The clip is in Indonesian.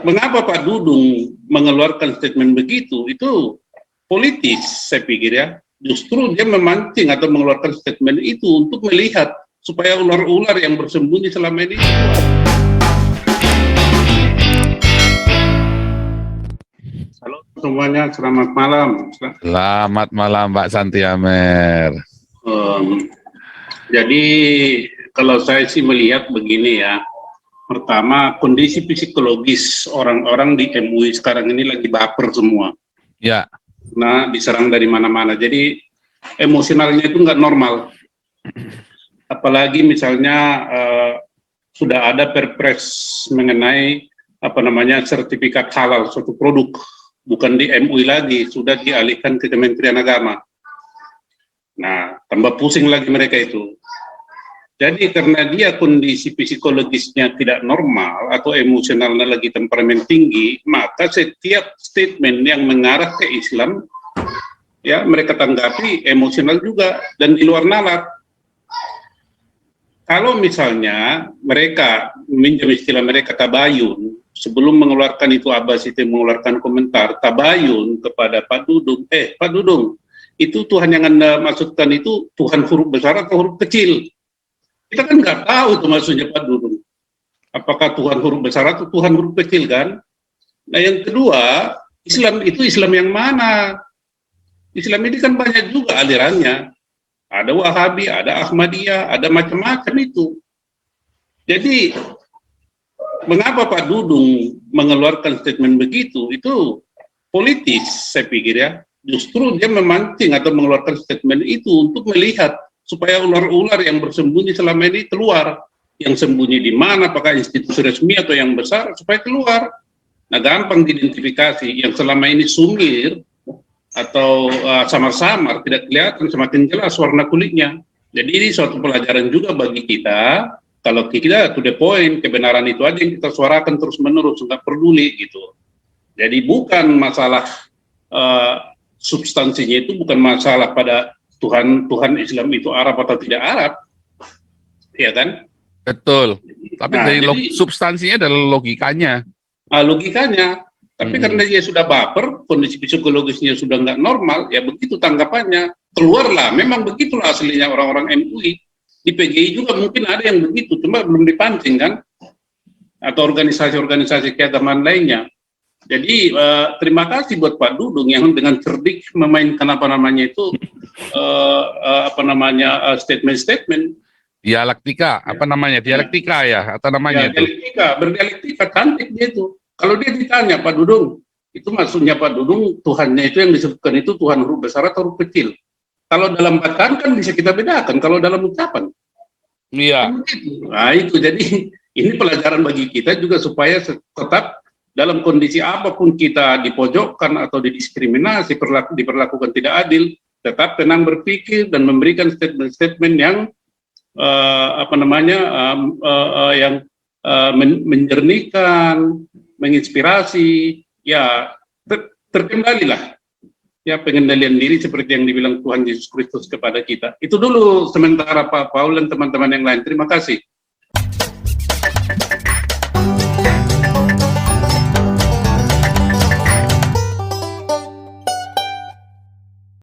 mengapa Pak Dudung mengeluarkan statement begitu? Itu politis, saya pikir ya. Justru dia memancing atau mengeluarkan statement itu untuk melihat supaya ular-ular yang bersembunyi selama ini keluar. Halo semuanya, selamat malam. Selamat malam Mbak Santi Amer. Jadi kalau saya sih melihat begini ya. Pertama, kondisi psikologis orang-orang di MUI sekarang ini lagi baper semua. Ya. Nah, diserang dari mana-mana. Jadi emosionalnya itu nggak normal. Apalagi misalnya sudah ada perpres mengenai sertifikat halal suatu produk, bukan di MUI lagi, sudah dialihkan ke Kementerian Agama. Nah, tambah pusing lagi mereka itu. Jadi karena dia kondisi psikologisnya tidak normal atau emosionalnya lagi temperamen tinggi, maka setiap statement yang mengarah ke Islam, ya mereka tanggapi emosional juga dan di luar nalar. Kalau misalnya mereka meminjam istilah mereka tabayun, sebelum mengeluarkan itu Abbas itu mengeluarkan komentar tabayun kepada Pak Dudung, Pak Dudung, itu Tuhan yang Anda maksudkan itu Tuhan huruf besar atau huruf kecil? Kita kan nggak tahu itu maksudnya Pak Dudung. Apakah Tuhan huruf besar atau Tuhan huruf kecil kan? Nah yang kedua, Islam itu Islam yang mana? Islam ini kan banyak juga alirannya. Ada Wahabi, ada Ahmadiyah, ada macam-macam itu. Jadi, mengapa Pak Dudung mengeluarkan statement begitu? Itu politis, saya pikir ya. Justru dia memancing atau mengeluarkan statement itu untuk melihat supaya ular-ular yang bersembunyi selama ini keluar. Yang sembunyi di mana, apakah institusi resmi atau yang besar, supaya keluar. Nah, gampang diidentifikasi. Yang selama ini sumir atau samar-samar, tidak kelihatan, semakin jelas warna kulitnya. Jadi ini suatu pelajaran juga bagi kita, kalau kita to the point, kebenaran itu aja yang kita suarakan terus-menerus, nggak peduli gitu. Jadi bukan masalah substansinya itu bukan masalah pada Tuhan Islam itu Arab atau tidak Arab, ya kan? Betul. Tapi Nah, dari substansinya adalah logikanya. Logikanya. Tapi karena dia sudah baper, kondisi psikologisnya sudah nggak normal, ya begitu tanggapannya. Keluarlah, memang begitulah aslinya orang-orang MUI. Di PGI juga mungkin ada yang begitu, cuma belum dipancing kan? Atau organisasi-organisasi keagamaan lainnya. Jadi terima kasih buat Pak Dudung yang dengan cerdik memainkan statement-statement. Dialektika, dialektika ya, atau namanya itu? Berdialektika, cantik dia itu. Kalau dia ditanya, Pak Dudung, itu maksudnya Pak Dudung, Tuhannya itu yang disebutkan itu Tuhan huruf besar atau huruf kecil. Kalau dalam bacaan kan bisa kita bedakan, kalau dalam ucapan. Iya. Nah itu, jadi ini pelajaran bagi kita juga supaya tetap dalam kondisi apapun kita dipojokkan atau didiskriminasi, diperlakukan tidak adil, tetap tenang berpikir dan memberikan statement-statement yang menjernihkan, menginspirasi, ya terkendalilah ya pengendalian diri seperti yang dibilang Tuhan Yesus Kristus kepada kita. Itu dulu sementara Pak Paul dan teman-teman yang lain. Terima kasih.